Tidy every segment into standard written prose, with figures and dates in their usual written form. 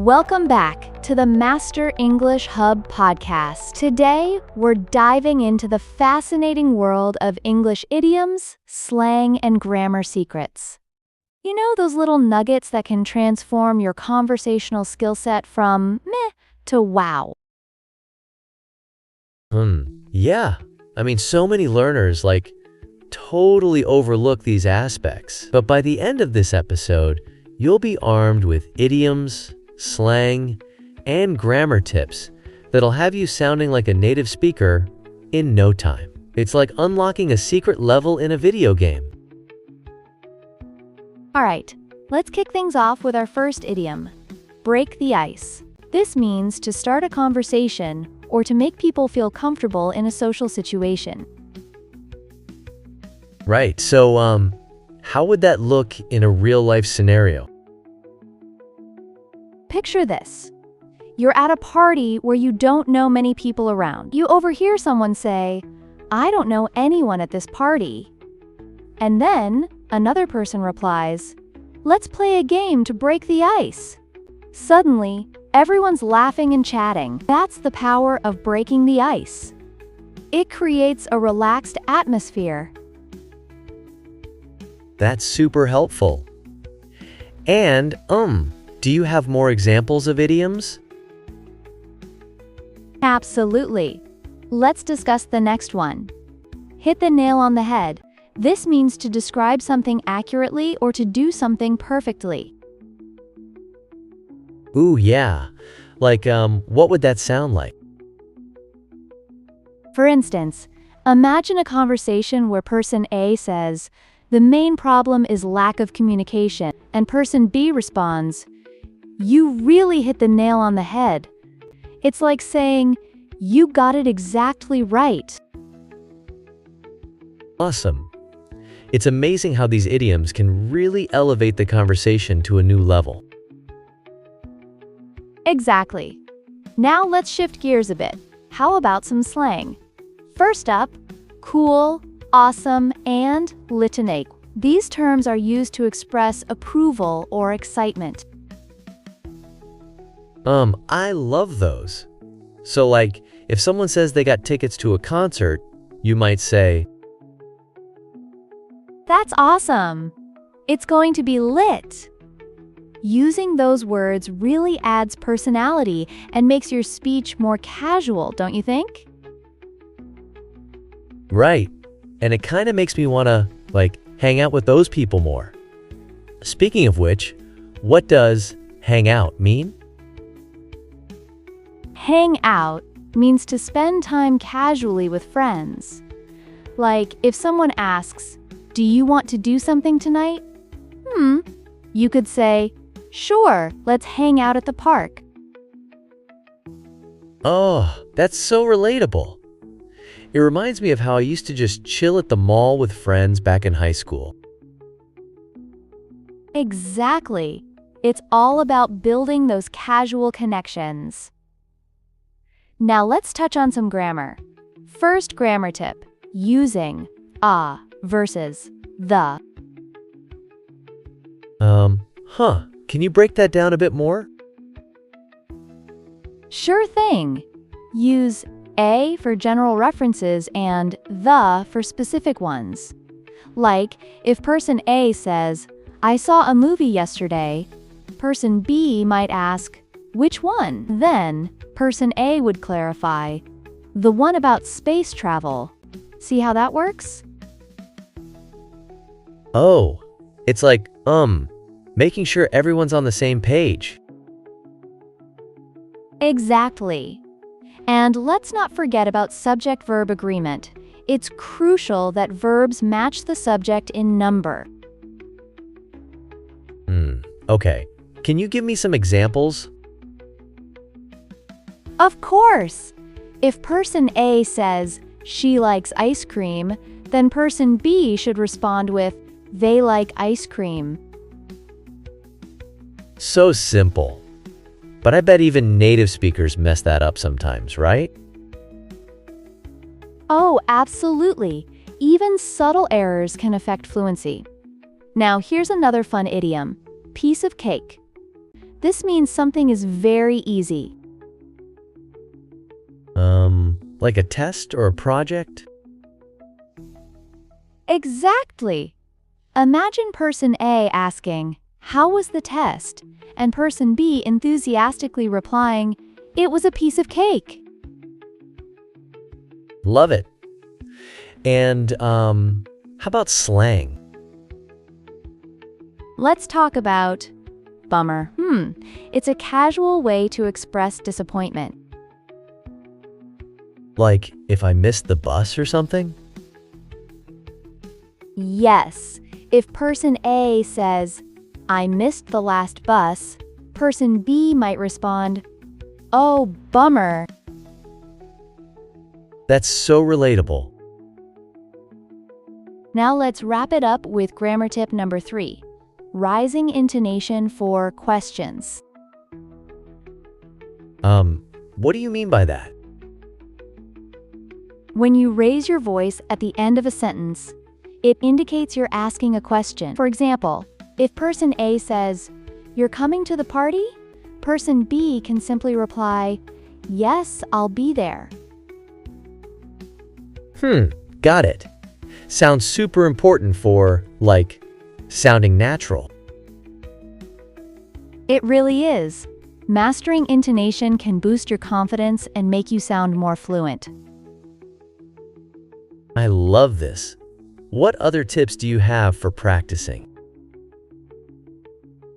Welcome back to the Master English Hub podcast. Today, we're diving into the fascinating world of English idioms, slang, and grammar secrets. You know, those little nuggets that can transform your conversational skill set from meh to wow. Yeah. So many learners, totally overlook these aspects. But by the end of this episode, you'll be armed with idioms, slang, and grammar tips that'll have you sounding like a native speaker in no time. It's like unlocking a secret level in a video game. All right, let's kick things off with our first idiom, break the ice. This means to start a conversation or to make people feel comfortable in a social situation. Right, so how would that look in a real-life scenario? Picture this. You're at a party where you don't know many people around. You overhear someone say, "I don't know anyone at this party." And then another person replies, "Let's play a game to break the ice." Suddenly, everyone's laughing and chatting. That's the power of breaking the ice. It creates a relaxed atmosphere. That's super helpful. And, do you have more examples of idioms? Absolutely. Let's discuss the next one. Hit the nail on the head. This means to describe something accurately or to do something perfectly. Ooh, yeah. What would that sound like? For instance, imagine a conversation where person A says, "The main problem is lack of communication," and person B responds, "You really hit the nail on the head." It's like saying, "You got it exactly right." Awesome. It's amazing how these idioms can really elevate the conversation to a new level. Exactly. Now let's shift gears a bit. How about some slang? First up, cool, awesome, and litany. These terms are used to express approval or excitement. I love those. So if someone says they got tickets to a concert, you might say, "That's awesome. It's going to be lit." Using those words really adds personality and makes your speech more casual, don't you think? Right. And it kind of makes me want to, hang out with those people more. Speaking of which, what does hang out mean? Hang out means to spend time casually with friends. Like if someone asks, "Do you want to do something tonight?" You could say, "Sure, let's hang out at the park." Oh, that's so relatable. It reminds me of how I used to just chill at the mall with friends back in high school. Exactly. It's all about building those casual connections. Now let's touch on some grammar. First grammar tip, using a versus the. Can you break that down a bit more? Sure thing. Use a for general references and the for specific ones. Like if person A says, "I saw a movie yesterday," person B might ask, "Which one?" Then person A would clarify, "The one about space travel." See how that works? Oh, it's making sure everyone's on the same page. Exactly. And let's not forget about subject-verb agreement. It's crucial that verbs match the subject in number. Okay. Can you give me some examples? Of course! If person A says, "She likes ice cream," then person B should respond with, "They like ice cream." So simple. But I bet even native speakers mess that up sometimes, right? Oh, absolutely. Even subtle errors can affect fluency. Now, here's another fun idiom, piece of cake. This means something is very easy. Like a test or a project? Exactly. Imagine person A asking, "How was the test?" and person B enthusiastically replying, "It was a piece of cake." Love it. And, how about slang? Let's talk about bummer. It's a casual way to express disappointment. Like if I missed the bus or something? Yes, if person A says, "I missed the last bus," person B might respond, "Oh, bummer." That's so relatable. Now let's wrap it up with grammar tip number 3, rising intonation for questions. What do you mean by that? When you raise your voice at the end of a sentence, it indicates you're asking a question. For example, if person A says, "You're coming to the party?" person B can simply reply, "Yes, I'll be there." Got it. Sounds super important for, like, sounding natural. It really is. Mastering intonation can boost your confidence and make you sound more fluent. I love this. What other tips do you have for practicing?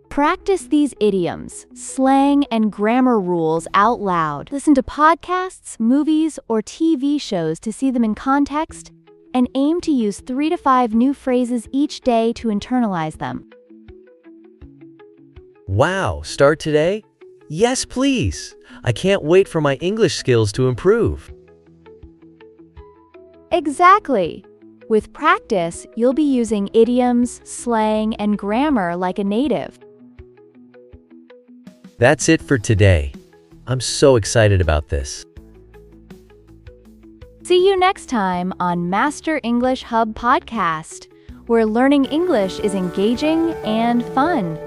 Practice these idioms, slang, and grammar rules out loud. Listen to podcasts, movies, or TV shows to see them in context, and aim to use 3 to 5 new phrases each day to internalize them. Wow, start today? Yes, please. I can't wait for my English skills to improve. Exactly. With practice, you'll be using idioms, slang, and grammar like a native. That's it for today. I'm so excited about this. See you next time on Master English Hub Podcast, where learning English is engaging and fun.